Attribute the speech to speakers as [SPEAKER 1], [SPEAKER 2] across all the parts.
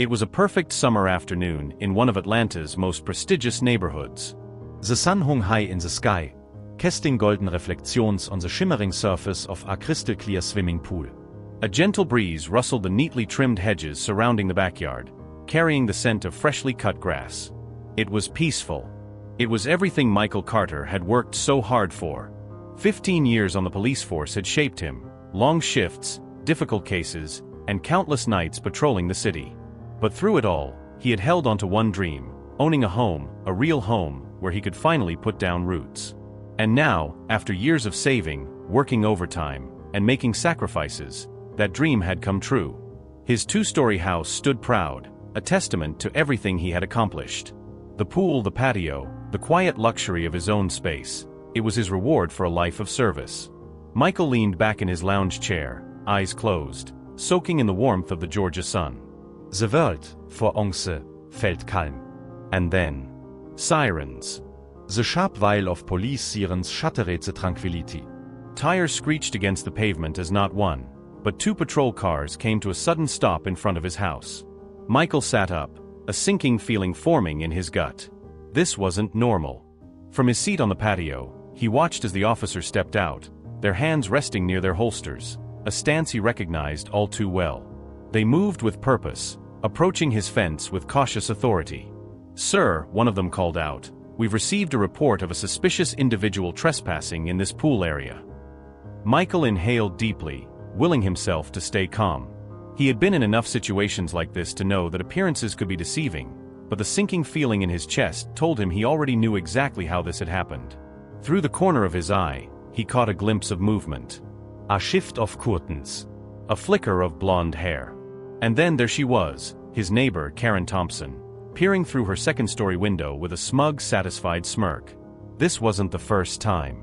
[SPEAKER 1] It was a perfect summer afternoon in one of Atlanta's most prestigious neighborhoods. The sun hung high in the sky, casting golden reflections on the shimmering surface of a crystal-clear swimming pool. A gentle breeze rustled the neatly trimmed hedges surrounding the backyard, carrying the scent of freshly cut grass. It was peaceful. It was everything Michael Carter had worked so hard for. 15 years on the police force had shaped him, long shifts, difficult cases, and countless nights patrolling the city. But through it all, he had held onto one dream, owning a home, a real home, where he could finally put down roots. And now, after years of saving, working overtime, and making sacrifices, that dream had come true. His two-story house stood proud, a testament to everything he had accomplished. The pool, the patio, the quiet luxury of his own space. It was his reward for a life of service. Michael leaned back in his lounge chair, eyes closed, soaking in the warmth of the Georgia sun. The world, for once, felt calm. And then, sirens. The sharp wail of police sirens shattered the tranquility. Tires screeched against the pavement as not one, but two patrol cars came to a sudden stop in front of his house. Michael sat up, a sinking feeling forming in his gut. This wasn't normal. From his seat on the patio, he watched as the officers stepped out, their hands resting near their holsters, a stance he recognized all too well. They moved with purpose, approaching his fence with cautious authority. "Sir," one of them called out, "we've received a report of a suspicious individual trespassing in this pool area." Michael inhaled deeply, willing himself to stay calm. He had been in enough situations like this to know that appearances could be deceiving, but the sinking feeling in his chest told him he already knew exactly how this had happened. Through the corner of his eye, he caught a glimpse of movement. A shift of curtains. A flicker of blonde hair. And then there she was, his neighbor, Karen Thompson, peering through her second-story window with a smug, satisfied smirk. This wasn't the first time.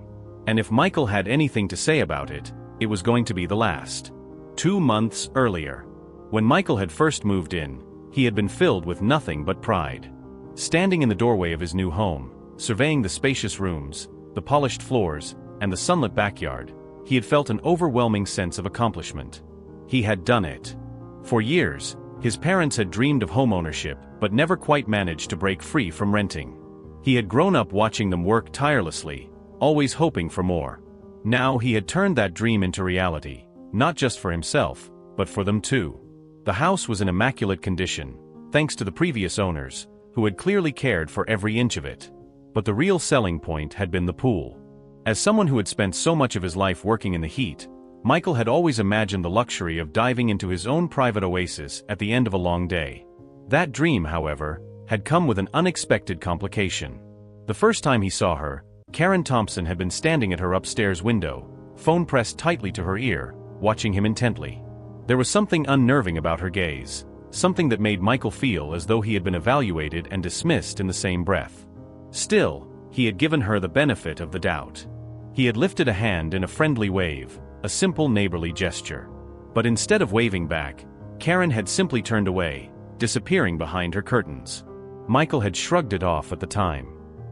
[SPEAKER 1] And if Michael had anything to say about it, it was going to be the last. 2 months earlier. When Michael had first moved in, he had been filled with nothing but pride. Standing in the doorway of his new home, surveying the spacious rooms, the polished floors, and the sunlit backyard, he had felt an overwhelming sense of accomplishment. He had done it. For years, his parents had dreamed of homeownership but never quite managed to break free from renting. He had grown up watching them work tirelessly, always hoping for more. Now he had turned that dream into reality, not just for himself, but for them too. The house was in immaculate condition, thanks to the previous owners, who had clearly cared for every inch of it. But the real selling point had been the pool. As someone who had spent so much of his life working in the heat, Michael had always imagined the luxury of diving into his own private oasis at the end of a long day. That dream, however, had come with an unexpected complication. The first time he saw her, Karen Thompson had been standing at her upstairs window, phone pressed tightly to her ear, watching him intently. There was something unnerving about her gaze, something that made Michael feel as though he had been evaluated and dismissed in the same breath. Still, he had given her the benefit of the doubt. He had lifted a hand in a friendly wave, a simple neighborly gesture. But instead of waving back, Karen had simply turned away, disappearing behind her curtains. Michael had shrugged it off at the time.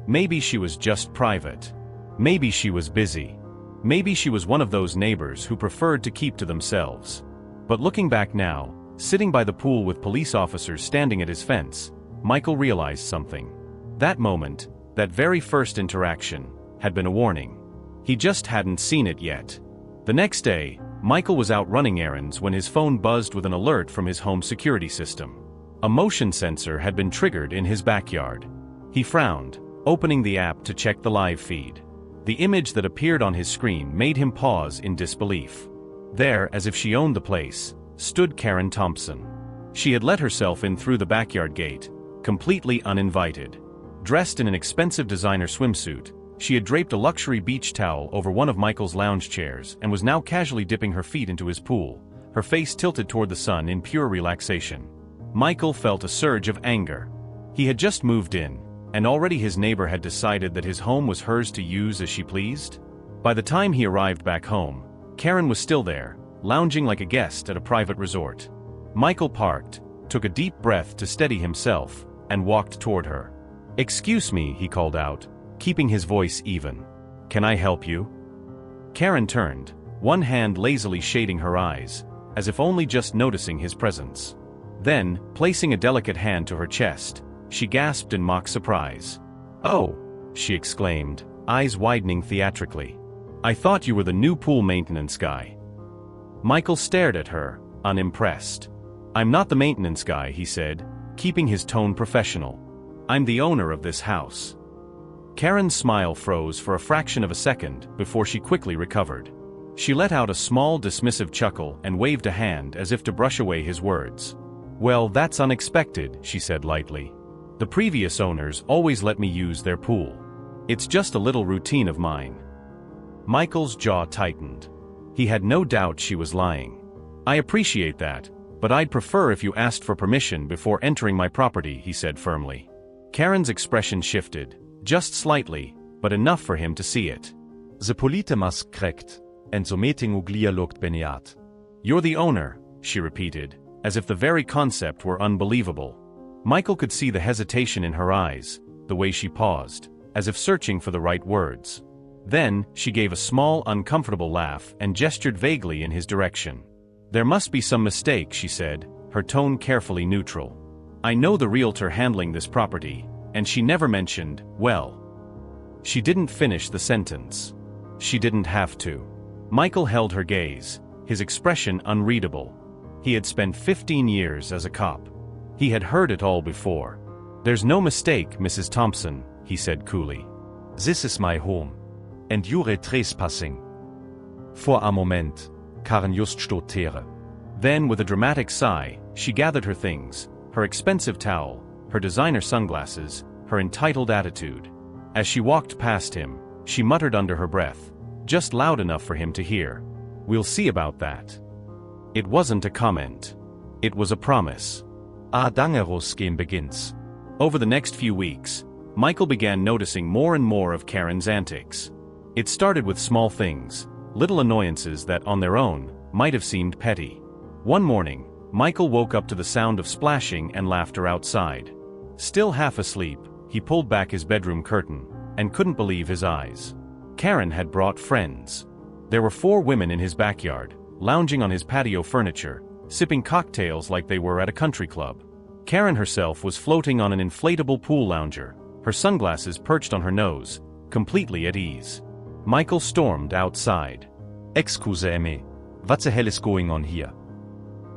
[SPEAKER 1] Maybe she was just private. Maybe she was busy. Maybe she was one of those neighbors who preferred to keep to themselves. But looking back now, sitting by the pool with police officers standing at his fence, Michael realized something. That moment, that very first interaction, had been a warning. He just hadn't seen it yet. The next day, Michael was out running errands when his phone buzzed with an alert from his home security system. A motion sensor had been triggered in his backyard. He frowned, opening the app to check the live feed. The image that appeared on his screen made him pause in disbelief. There, as if she owned the place, stood Karen Thompson. She had let herself in through the backyard gate, completely uninvited. Dressed in an expensive designer swimsuit, she had draped a luxury beach towel over one of Michael's lounge chairs and was now casually dipping her feet into his pool, her face tilted toward the sun in pure relaxation. Michael felt a surge of anger. He had just moved in, and already his neighbor had decided that his home was hers to use as she pleased. By the time he arrived back home, Karen was still there, lounging like a guest at a private resort. Michael parked, took a deep breath to steady himself, and walked toward her. "Excuse me," he called out, keeping his voice even. "Can I help you?" Karen turned, one hand lazily shading her eyes, as if only just noticing his presence. Then, placing a delicate hand to her chest, she gasped in mock surprise. "Oh!" she exclaimed, eyes widening theatrically. "I thought you were the new pool maintenance guy." Michael stared at her, unimpressed. "I'm not the maintenance guy," he said, keeping his tone professional. "I'm the owner of this house." Karen's smile froze for a fraction of a second before she quickly recovered. She let out a small dismissive chuckle and waved a hand as if to brush away his words. "Well, that's unexpected," she said lightly. "The previous owners always let me use their pool. It's just a little routine of mine." Michael's jaw tightened. He had no doubt she was lying. "I appreciate that, but I'd prefer if you asked for permission before entering my property," he said firmly. Karen's expression shifted, just slightly, but enough for him to see it. "The politemask krekt, and so meeting uglia looked beniat." "You're the owner," she repeated, as if the very concept were unbelievable. Michael could see the hesitation in her eyes, the way she paused, as if searching for the right words. Then, she gave a small, uncomfortable laugh and gestured vaguely in his direction. "There must be some mistake," she said, her tone carefully neutral. "I know the realtor handling this property, and she never mentioned, well." She didn't finish the sentence. She didn't have to. Michael held her gaze, his expression unreadable. He had spent 15 years as a cop. He had heard it all before. "There's no mistake, Mrs. Thompson," he said coolly. "This is my home. And you're trespassing." For a moment, Karen just stotterte. Then, with a dramatic sigh, she gathered her things, her expensive towel, her designer sunglasses, her entitled attitude. As she walked past him, she muttered under her breath, just loud enough for him to hear, "We'll see about that." It wasn't a comment. It was a promise. Dangeros game begins. Over the next few weeks, Michael began noticing more and more of Karen's antics. It started with small things, little annoyances that, on their own, might have seemed petty. One morning, Michael woke up to the sound of splashing and laughter outside. Still half asleep, he pulled back his bedroom curtain, and couldn't believe his eyes. Karen had brought friends. There were 4 women in his backyard, lounging on his patio furniture, sipping cocktails like they were at a country club. Karen herself was floating on an inflatable pool lounger, her sunglasses perched on her nose, completely at ease. Michael stormed outside. "Excuse-me, what the hell is going on here?"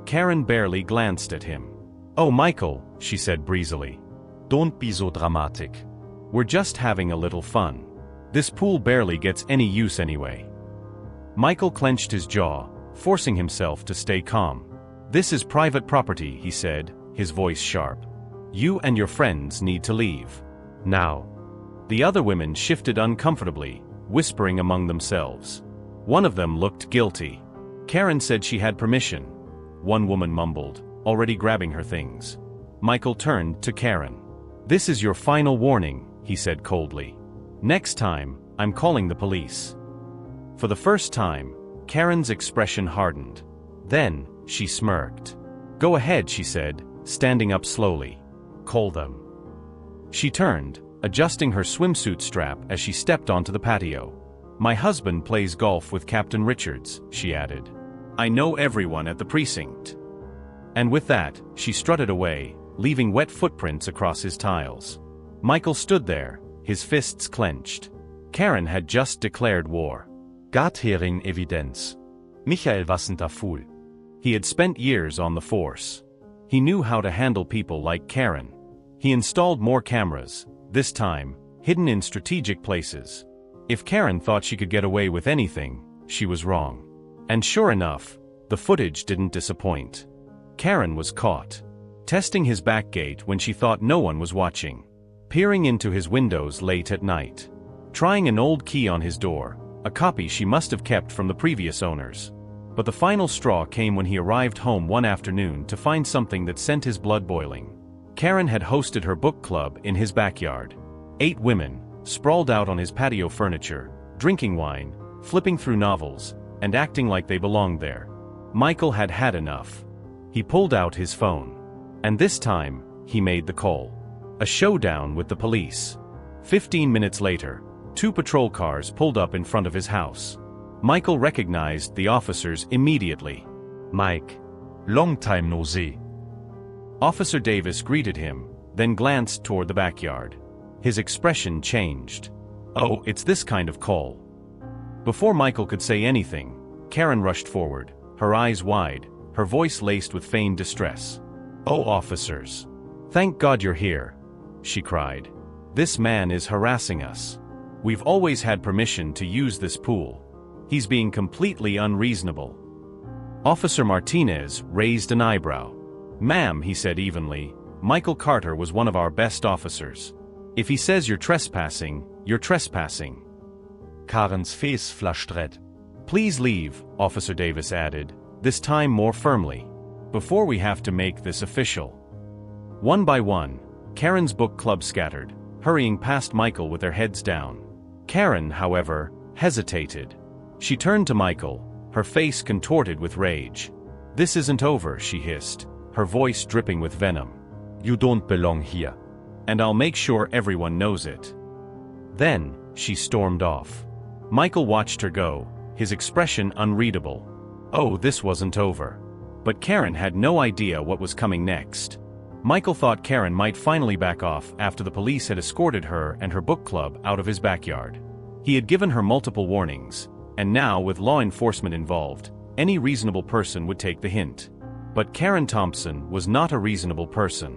[SPEAKER 1] Karen barely glanced at him. "Oh, Michael," she said breezily. "Don't be so dramatic. We're just having a little fun. This pool barely gets any use anyway." Michael clenched his jaw, forcing himself to stay calm. "This is private property," he said, his voice sharp. "You and your friends need to leave. Now." The other women shifted uncomfortably, whispering among themselves. One of them looked guilty. Karen said she had permission. One woman mumbled, already grabbing her things. Michael turned to Karen. "This is your final warning," he said coldly. "Next time, I'm calling the police." For the first time, Karen's expression hardened. Then, she smirked. "Go ahead," she said, standing up slowly. "Call them." She turned, adjusting her swimsuit strap as she stepped onto the patio. "My husband plays golf with Captain Richards," she added. "I know everyone at the precinct." And with that, she strutted away, leaving wet footprints across his tiles. Michael stood there, his fists clenched. Karen had just declared war. Gathering evidence. Michael wasn't a fool. He had spent years on the force. He knew how to handle people like Karen. He installed more cameras, this time, hidden in strategic places. If Karen thought she could get away with anything, she was wrong. And sure enough, the footage didn't disappoint. Karen was caught. Testing his back gate when she thought no one was watching. Peering into his windows late at night. Trying an old key on his door, a copy she must have kept from the previous owners. But the final straw came when he arrived home one afternoon to find something that sent his blood boiling. Karen had hosted her book club in his backyard. 8 women, sprawled out on his patio furniture, drinking wine, flipping through novels, and acting like they belonged there. Michael had had enough. He pulled out his phone. And this time, he made the call. A showdown with the police. 15 minutes later, 2 patrol cars pulled up in front of his house. Michael recognized the officers immediately. "Mike. Long time no see." Officer Davis greeted him, then glanced toward the backyard. His expression changed. "Oh, it's this kind of call." Before Michael could say anything, Karen rushed forward, her eyes wide, her voice laced with feigned distress. "Oh, officers. Thank God you're here," she cried. "This man is harassing us. We've always had permission to use this pool. He's being completely unreasonable." Officer Martinez raised an eyebrow. "Ma'am," he said evenly, "Michael Carter was one of our best officers. If he says you're trespassing, you're trespassing." Karen's face flushed red. "Please leave," Officer Davis added, this time more firmly, "before we have to make this official." One by one, Karen's book club scattered, hurrying past Michael with their heads down. Karen, however, hesitated. She turned to Michael, her face contorted with rage. "This isn't over," she hissed, her voice dripping with venom. "You don't belong here. And I'll make sure everyone knows it." Then, she stormed off. Michael watched her go, his expression unreadable. Oh, this wasn't over. But Karen had no idea what was coming next. Michael thought Karen might finally back off after the police had escorted her and her book club out of his backyard. He had given her multiple warnings, and now with law enforcement involved, any reasonable person would take the hint. But Karen Thompson was not a reasonable person.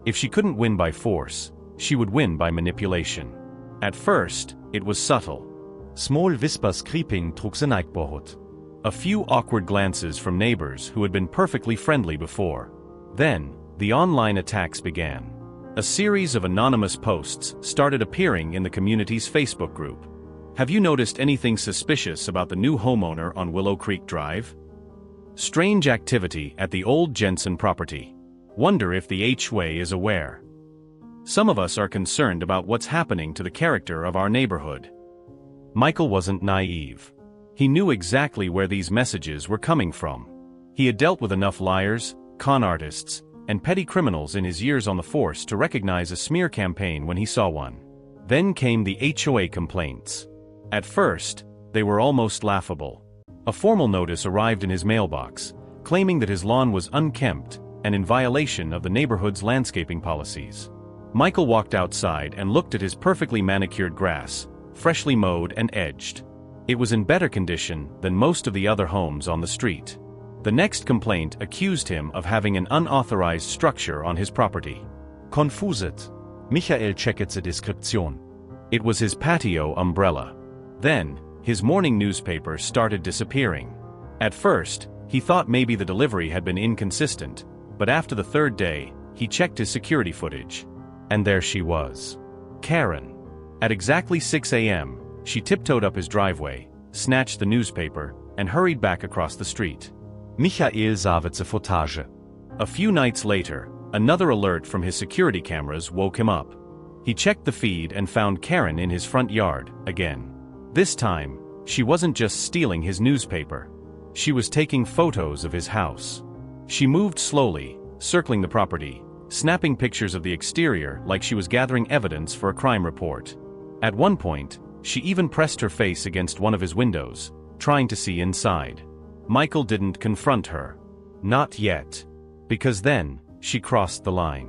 [SPEAKER 1] If she couldn't win by force, she would win by manipulation. At first, it was subtle. Small whispers creeping through the neighborhood. A few awkward glances from neighbors who had been perfectly friendly before. Then, the online attacks began. A series of anonymous posts started appearing in the community's Facebook group. "Have you noticed anything suspicious about the new homeowner on Willow Creek Drive? Strange activity at the old Jensen property. Wonder if the HOA is aware. Some of us are concerned about what's happening to the character of our neighborhood." Michael wasn't naive. He knew exactly where these messages were coming from. He had dealt with enough liars, con artists, and petty criminals in his years on the force to recognize a smear campaign when he saw one. Then came the HOA complaints. At first, they were almost laughable. A formal notice arrived in his mailbox, claiming that his lawn was unkempt and in violation of the neighborhood's landscaping policies. Michael walked outside and looked at his perfectly manicured grass, freshly mowed and edged. It was in better condition than most of the other homes on the street. The next complaint accused him of having an unauthorized structure on his property. Confused. Michael checked the description. It was his patio umbrella. Then, his morning newspaper started disappearing. At first, he thought maybe the delivery had been inconsistent, but after the third day, he checked his security footage. And there she was. Karen. At exactly 6 a.m., she tiptoed up his driveway, snatched the newspaper, and hurried back across the street. Michael sah the footage. A few nights later, another alert from his security cameras woke him up. He checked the feed and found Karen in his front yard, again. This time, she wasn't just stealing his newspaper. She was taking photos of his house. She moved slowly, circling the property, snapping pictures of the exterior like she was gathering evidence for a crime report. At one point, she even pressed her face against one of his windows, trying to see inside. Michael didn't confront her. Not yet. Because then, she crossed the line.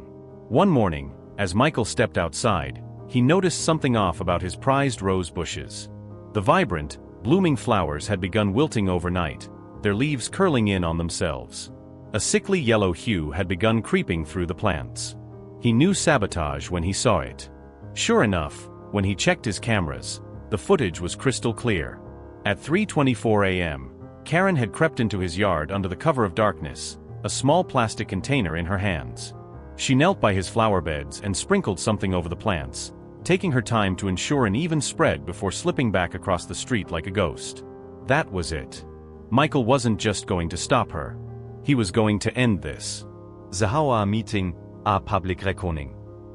[SPEAKER 1] One morning, as Michael stepped outside, he noticed something off about his prized rose bushes. The vibrant, blooming flowers had begun wilting overnight, their leaves curling in on themselves. A sickly yellow hue had begun creeping through the plants. He knew sabotage when he saw it. Sure enough, when he checked his cameras, the footage was crystal clear. At 3:24 a.m., Karen had crept into his yard under the cover of darkness, a small plastic container in her hands. She knelt by his flower beds and sprinkled something over the plants, taking her time to ensure an even spread before slipping back across the street like a ghost. That was it. Michael wasn't just going to stop her. He was going to end this. The HOA meeting, a public reckoning.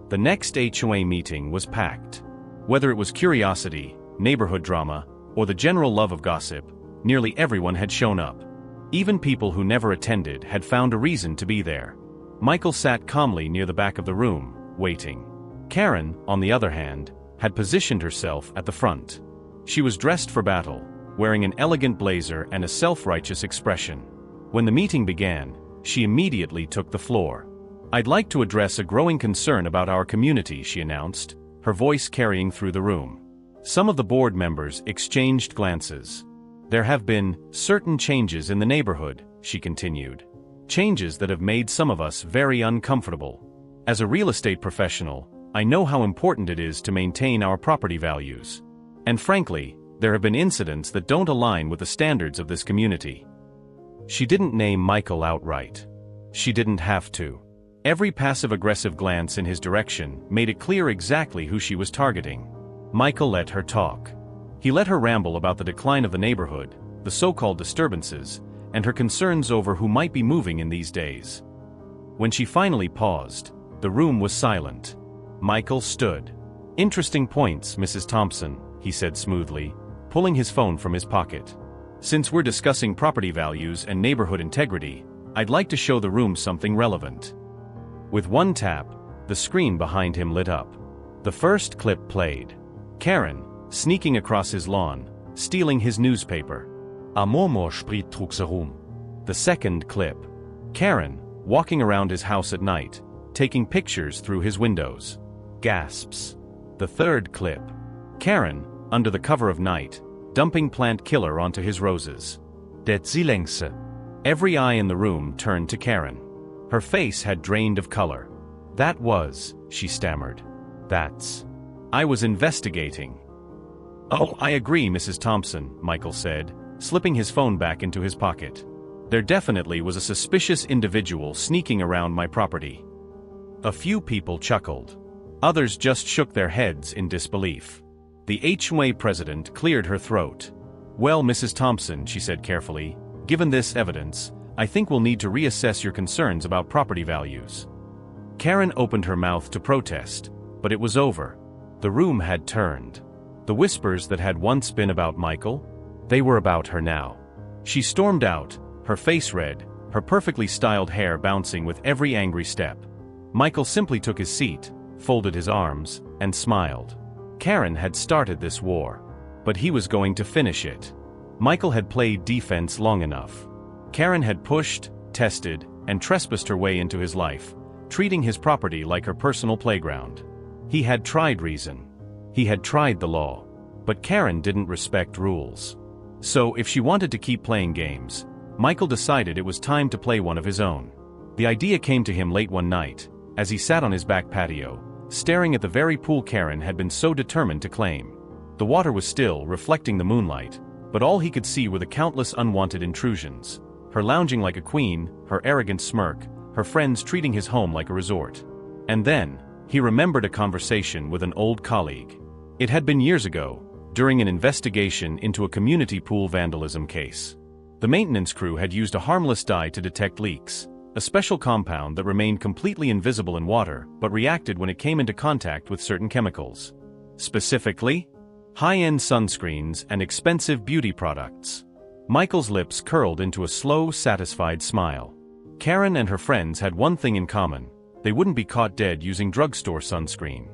[SPEAKER 1] The next HOA meeting was packed. Whether it was curiosity, neighborhood drama, or the general love of gossip, nearly everyone had shown up. Even people who never attended had found a reason to be there. Michael sat calmly near the back of the room, waiting. Karen, on the other hand, had positioned herself at the front. She was dressed for battle, wearing an elegant blazer and a self-righteous expression. When the meeting began, she immediately took the floor. "I'd like to address a growing concern about our community," she announced, her voice carrying through the room. Some of the board members exchanged glances. "There have been certain changes in the neighborhood," she continued. "Changes that have made some of us very uncomfortable. As a real estate professional, I know how important it is to maintain our property values. And frankly, there have been incidents that don't align with the standards of this community." She didn't name Michael outright. She didn't have to. Every passive-aggressive glance in his direction made it clear exactly who she was targeting. Michael let her talk. He let her ramble about the decline of the neighborhood, the so-called disturbances, and her concerns over who might be moving in these days. When she finally paused, the room was silent. Michael stood. "Interesting points, Mrs. Thompson," he said smoothly, pulling his phone from his pocket. "Since we're discussing property values and neighborhood integrity, I'd like to show the room something relevant." With one tap, the screen behind him lit up. The first clip played. Karen, sneaking across his lawn, stealing his newspaper. A Murmur spricht trugs herum. The second clip. Karen, walking around his house at night, taking pictures through his windows. Gasps. The third clip. Karen, under the cover of night, dumping plant killer onto his roses. Det längse. Every eye in the room turned to Karen. Her face had drained of color. "That was," she stammered. "That's. I was investigating." "Oh, I agree, Mrs. Thompson," Michael said, slipping his phone back into his pocket. "There definitely was a suspicious individual sneaking around my property." A few people chuckled. Others just shook their heads in disbelief. The HOA president cleared her throat. "Well, Mrs. Thompson," she said carefully, "given this evidence, I think we'll need to reassess your concerns about property values." Karen opened her mouth to protest, but it was over. The room had turned. The whispers that had once been about Michael, they were about her now. She stormed out, her face red, her perfectly styled hair bouncing with every angry step. Michael simply took his seat, folded his arms, and smiled. Karen had started this war, but he was going to finish it. Michael had played defense long enough. Karen had pushed, tested, and trespassed her way into his life, treating his property like her personal playground. He had tried reason. He had tried the law. But Karen didn't respect rules. So if she wanted to keep playing games, Michael decided it was time to play one of his own. The idea came to him late one night, as he sat on his back patio, staring at the very pool Karen had been so determined to claim. The water was still, reflecting the moonlight, but all he could see were the countless unwanted intrusions. Her lounging like a queen, her arrogant smirk, her friends treating his home like a resort. And then, he remembered a conversation with an old colleague. It had been years ago, during an investigation into a community pool vandalism case. The maintenance crew had used a harmless dye to detect leaks, a special compound that remained completely invisible in water but reacted when it came into contact with certain chemicals. Specifically, high-end sunscreens and expensive beauty products. Michael's lips curled into a slow, satisfied smile. Karen and her friends had one thing in common: they wouldn't be caught dead using drugstore sunscreen.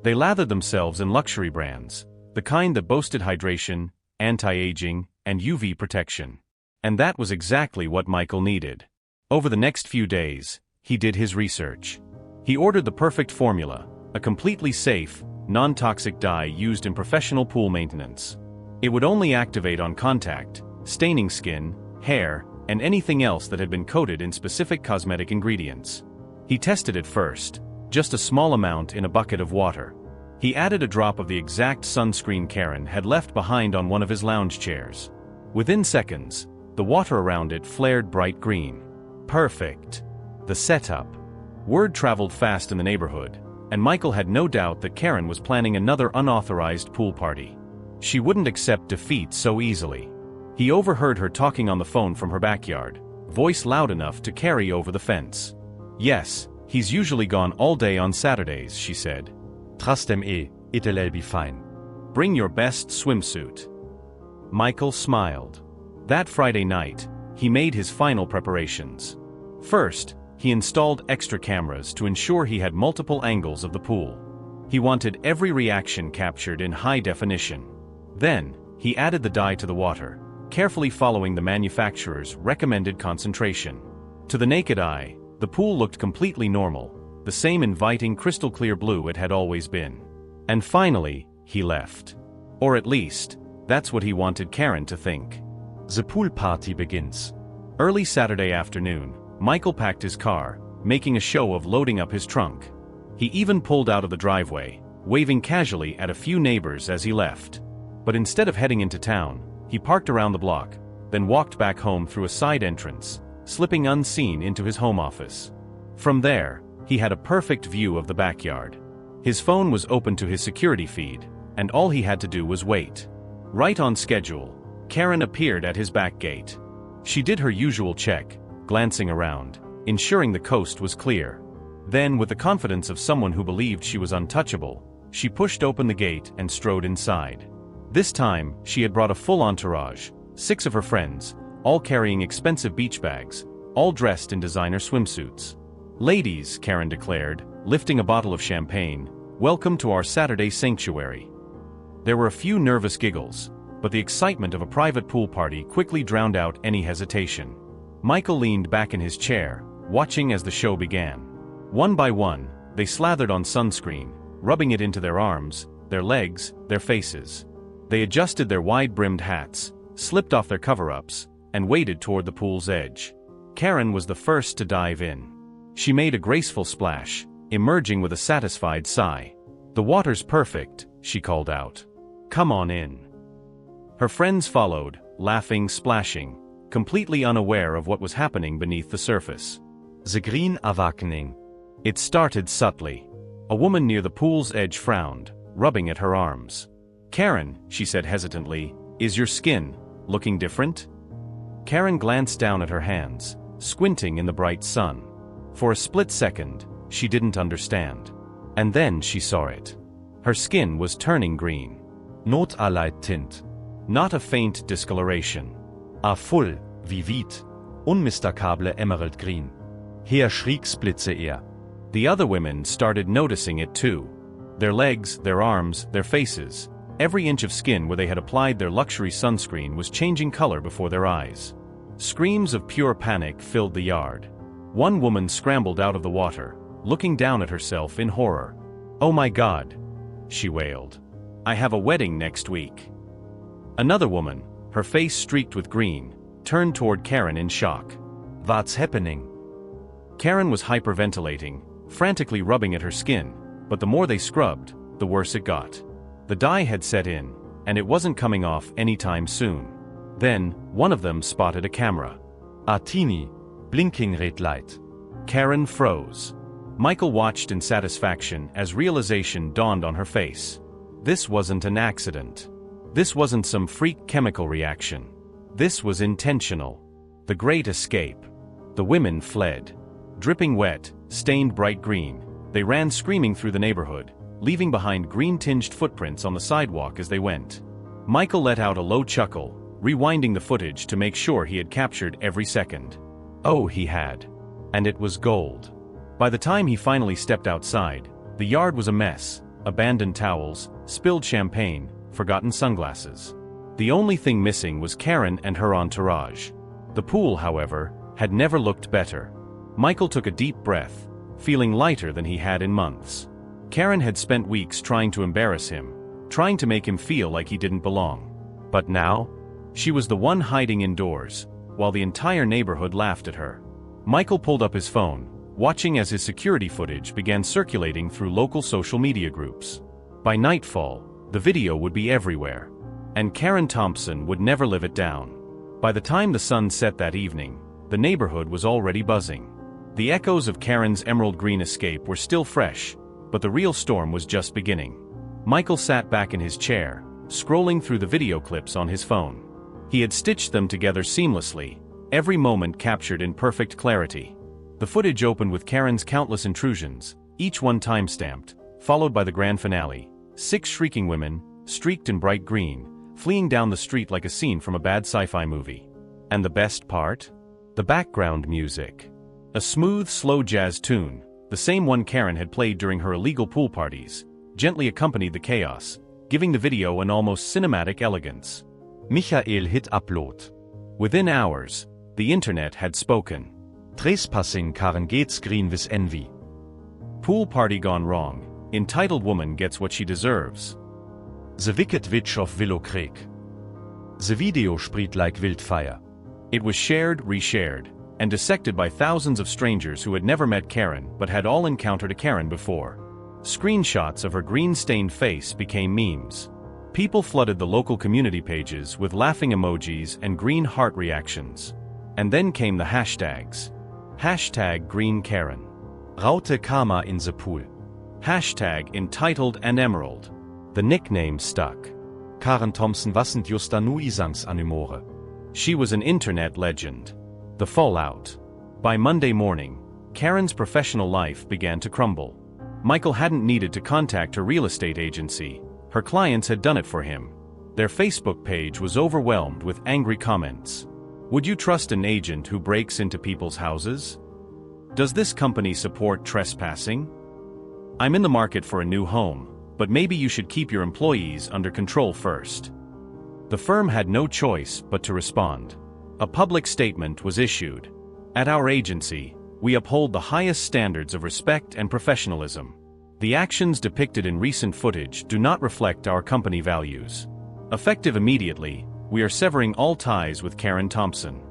[SPEAKER 1] They lathered themselves in luxury brands, the kind that boasted hydration, anti-aging, and UV protection. And that was exactly what Michael needed. Over the next few days, he did his research. He ordered the perfect formula, a completely safe, non-toxic dye used in professional pool maintenance. It would only activate on contact, staining skin, hair, and anything else that had been coated in specific cosmetic ingredients. He tested it first, just a small amount in a bucket of water. He added a drop of the exact sunscreen Karen had left behind on one of his lounge chairs. Within seconds, the water around it flared bright green. Perfect. The setup. Word traveled fast in the neighborhood, and Michael had no doubt that Karen was planning another unauthorized pool party. She wouldn't accept defeat so easily. He overheard her talking on the phone from her backyard, voice loud enough to carry over the fence. "Yes, he's usually gone all day on Saturdays," she said. "Trust him, it'll be fine. Bring your best swimsuit." Michael smiled. That Friday night, he made his final preparations. First, he installed extra cameras to ensure he had multiple angles of the pool. He wanted every reaction captured in high definition. Then, he added the dye to the water, carefully following the manufacturer's recommended concentration. To the naked eye, The pool looked completely normal, the same inviting crystal-clear blue it had always been. And finally, he left. Or at least, that's what he wanted Karen to think. The pool party begins. Early Saturday afternoon, Michael packed his car, making a show of loading up his trunk. He even pulled out of the driveway, waving casually at a few neighbors as he left. But instead of heading into town, he parked around the block, then walked back home through a side entrance, slipping unseen into his home office. From there, he had a perfect view of the backyard. His phone was open to his security feed, and all he had to do was wait. Right on schedule, Karen appeared at his back gate. She did her usual check, glancing around, ensuring the coast was clear. Then, with the confidence of someone who believed she was untouchable, she pushed open the gate and strode inside. This time, she had brought a full entourage, 6 of her friends, all carrying expensive beach bags, all dressed in designer swimsuits. "Ladies," Karen declared, lifting a bottle of champagne, "welcome to our Saturday sanctuary." There were a few nervous giggles, but the excitement of a private pool party quickly drowned out any hesitation. Michael leaned back in his chair, watching as the show began. One by one, they slathered on sunscreen, rubbing it into their arms, their legs, their faces. They adjusted their wide-brimmed hats, slipped off their cover-ups, and waded toward the pool's edge. Karen was the first to dive in. She made a graceful splash, emerging with a satisfied sigh. "The water's perfect," she called out. "Come on in." Her friends followed, laughing, splashing, completely unaware of what was happening beneath the surface. The green awakening. It started subtly. A woman near the pool's edge frowned, rubbing at her arms. "Karen," she said hesitantly, "is your skin looking different?" Karen glanced down at her hands, squinting in the bright sun. For a split second, she didn't understand. And then she saw it. Her skin was turning green. Not a light tint. Not a faint discoloration. A full, vivid, unmistakable emerald green. Hier schriek's blitze er. The other women started noticing it too. Their legs, their arms, their faces. Every inch of skin where they had applied their luxury sunscreen was changing color before their eyes. Screams of pure panic filled the yard. One woman scrambled out of the water, looking down at herself in horror. "Oh my God," she wailed. "I have a wedding next week." Another woman, her face streaked with green, turned toward Karen in shock. "What's happening?" Karen was hyperventilating, frantically rubbing at her skin, but the more they scrubbed, the worse it got. The dye had set in, and it wasn't coming off anytime soon. Then, one of them spotted a camera. A teeny, blinking red light. Karen froze. Michael watched in satisfaction as realization dawned on her face. This wasn't an accident. This wasn't some freak chemical reaction. This was intentional. The Great Escape. The women fled. Dripping wet, stained bright green, they ran screaming through the neighborhood, leaving behind green-tinged footprints on the sidewalk as they went. Michael let out a low chuckle, rewinding the footage to make sure he had captured every second. Oh, he had. And it was gold. By the time he finally stepped outside, the yard was a mess: abandoned towels, spilled champagne, forgotten sunglasses. The only thing missing was Karen and her entourage. The pool, however, had never looked better. Michael took a deep breath, feeling lighter than he had in months. Karen had spent weeks trying to embarrass him, trying to make him feel like he didn't belong. But now, she was the one hiding indoors, while the entire neighborhood laughed at her. Michael pulled up his phone, watching as his security footage began circulating through local social media groups. By nightfall, the video would be everywhere, and Karen Thompson would never live it down. By the time the sun set that evening, the neighborhood was already buzzing. The echoes of Karen's emerald green escape were still fresh, but the real storm was just beginning. Michael sat back in his chair, scrolling through the video clips on his phone. He had stitched them together seamlessly, every moment captured in perfect clarity. The footage opened with Karen's countless intrusions, each one time-stamped, followed by the grand finale: 6 shrieking women, streaked in bright green, fleeing down the street like a scene from a bad sci-fi movie. And the best part? The background music. A smooth, slow jazz tune, the same one Karen had played during her illegal pool parties, gently accompanied the chaos, giving the video an almost cinematic elegance. Michael hit upload. Within hours, the internet had spoken. Trespassing Karen geht's green with envy. Pool party gone wrong. Entitled woman gets what she deserves. The wicked witch of Willow Creek. The video spread like wildfire. It was shared, reshared, and dissected by thousands of strangers who had never met Karen but had all encountered a Karen before. Screenshots of her green-stained face became memes. People flooded the local community pages with laughing emojis and green heart reactions. And then came the hashtags. Hashtag Green Karen. Raute Karma in the pool. Hashtag Entitled and Emerald. The nickname stuck. Karen Thompson wasn't just a nu isangs animore. She was an internet legend. The fallout. By Monday morning, Karen's professional life began to crumble. Michael hadn't needed to contact her real estate agency. Her clients had done it for him. Their Facebook page was overwhelmed with angry comments. Would you trust an agent who breaks into people's houses? Does this company support trespassing? I'm in the market for a new home, but maybe you should keep your employees under control first. The firm had no choice but to respond. A public statement was issued. At our agency, we uphold the highest standards of respect and professionalism. The actions depicted in recent footage do not reflect our company values. Effective immediately, we are severing all ties with Karen Thompson.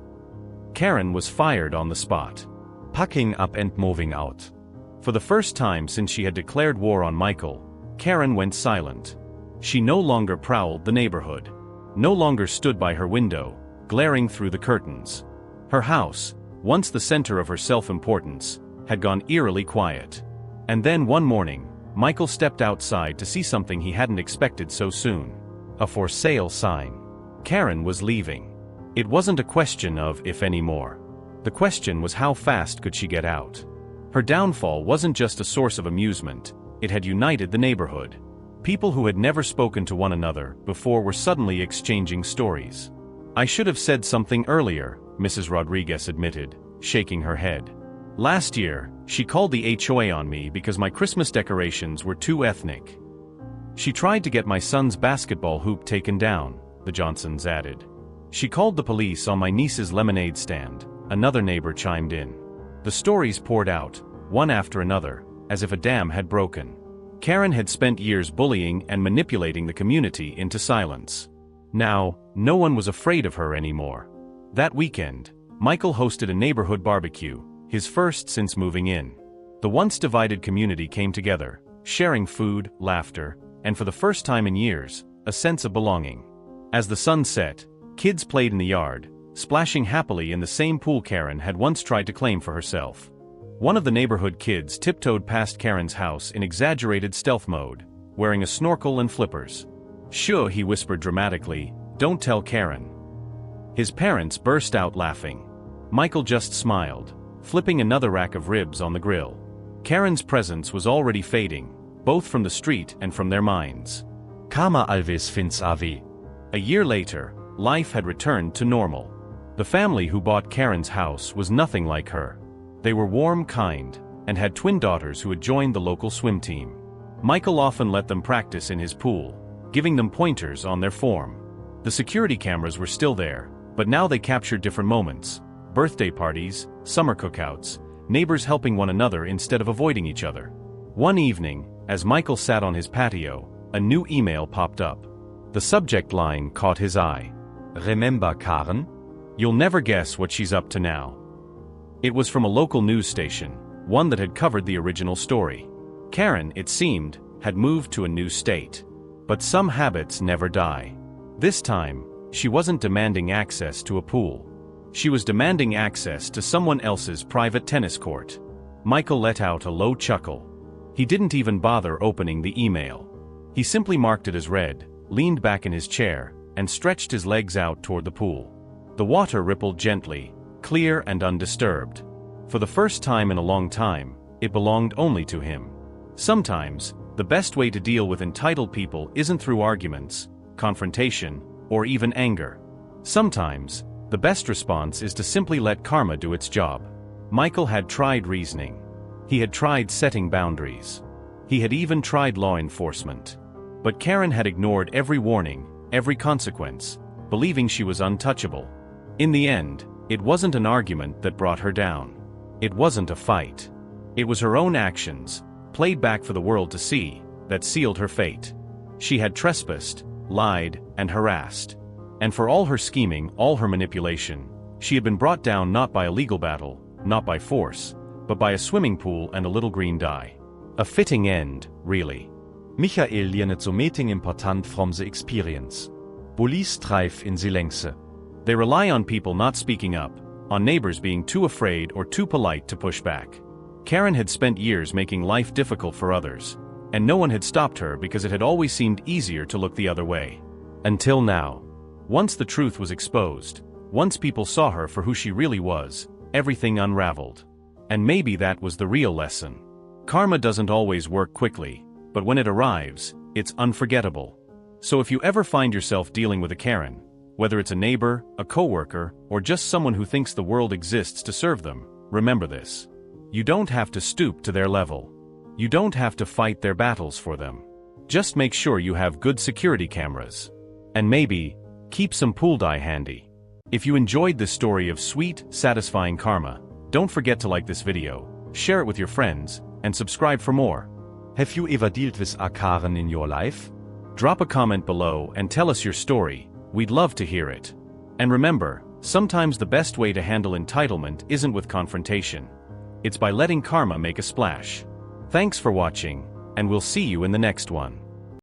[SPEAKER 1] Karen was fired on the spot. Packing up and moving out. For the first time since she had declared war on Michael, Karen went silent. She no longer prowled the neighborhood. No longer stood by her window, glaring through the curtains. Her house, once the center of her self-importance, had gone eerily quiet. And then one morning, Michael stepped outside to see something he hadn't expected so soon. A for sale sign. Karen was leaving. It wasn't a question of if anymore. The question was how fast could she get out. Her downfall wasn't just a source of amusement, it had united the neighborhood. People who had never spoken to one another before were suddenly exchanging stories. I should have said something earlier, Mrs. Rodriguez admitted, shaking her head. Last year, she called the HOA on me because my Christmas decorations were too ethnic. She tried to get my son's basketball hoop taken down, the Johnsons added. She called the police on my niece's lemonade stand, another neighbor chimed in. The stories poured out, one after another, as if a dam had broken. Karen had spent years bullying and manipulating the community into silence. Now, no one was afraid of her anymore. That weekend, Michael hosted a neighborhood barbecue, his first since moving in. The once divided community came together, sharing food, laughter, and for the first time in years, a sense of belonging. As the sun set, kids played in the yard, splashing happily in the same pool Karen had once tried to claim for herself. One of the neighborhood kids tiptoed past Karen's house in exaggerated stealth mode, wearing a snorkel and flippers. "Sure," he whispered dramatically, "don't tell Karen." His parents burst out laughing. Michael just smiled, flipping another rack of ribs on the grill. Karen's presence was already fading, both from the street and from their minds. Karma always finds a way. A year later, life had returned to normal. The family who bought Karen's house was nothing like her. They were warm, kind, and had twin daughters who had joined the local swim team. Michael often let them practice in his pool, giving them pointers on their form. The security cameras were still there, but now they captured different moments. Birthday parties, summer cookouts, neighbors helping one another instead of avoiding each other. One evening, as Michael sat on his patio, a new email popped up. The subject line caught his eye. "Remember Karen? You'll never guess what she's up to now." It was from a local news station, one that had covered the original story. Karen, it seemed, had moved to a new state. But some habits never die. This time, she wasn't demanding access to a pool. She was demanding access to someone else's private tennis court. Michael let out a low chuckle. He didn't even bother opening the email. He simply marked it as read, leaned back in his chair, and stretched his legs out toward the pool. The water rippled gently, clear and undisturbed. For the first time in a long time, it belonged only to him. Sometimes, the best way to deal with entitled people isn't through arguments, confrontation, or even anger. Sometimes, the best response is to simply let karma do its job. Michael had tried reasoning. He had tried setting boundaries. He had even tried law enforcement. But Karen had ignored every warning, every consequence, believing she was untouchable. In the end, it wasn't an argument that brought her down. It wasn't a fight. It was her own actions, played back for the world to see, that sealed her fate. She had trespassed, lied, and harassed. And for all her scheming, all her manipulation, she had been brought down not by a legal battle, not by force, but by a swimming pool and a little green dye. A fitting end, really. Michael lernet so meting important from the experience. Police thrive in silence. They rely on people not speaking up, on neighbors being too afraid or too polite to push back. Karen had spent years making life difficult for others, and no one had stopped her because it had always seemed easier to look the other way. Until now. Once the truth was exposed, once people saw her for who she really was, everything unraveled. And maybe that was the real lesson. Karma doesn't always work quickly, but when it arrives, it's unforgettable. So if you ever find yourself dealing with a Karen, whether it's a neighbor, a coworker, or just someone who thinks the world exists to serve them, remember this. You don't have to stoop to their level. You don't have to fight their battles for them. Just make sure you have good security cameras. And maybe, keep some pool dye handy. If you enjoyed this story of sweet, satisfying karma, don't forget to like this video, share it with your friends, and subscribe for more. Have you ever dealt with a Karen in your life? Drop a comment below and tell us your story. We'd love to hear it. And remember, sometimes the best way to handle entitlement isn't with confrontation. It's by letting karma make a splash. Thanks for watching, and we'll see you in the next one.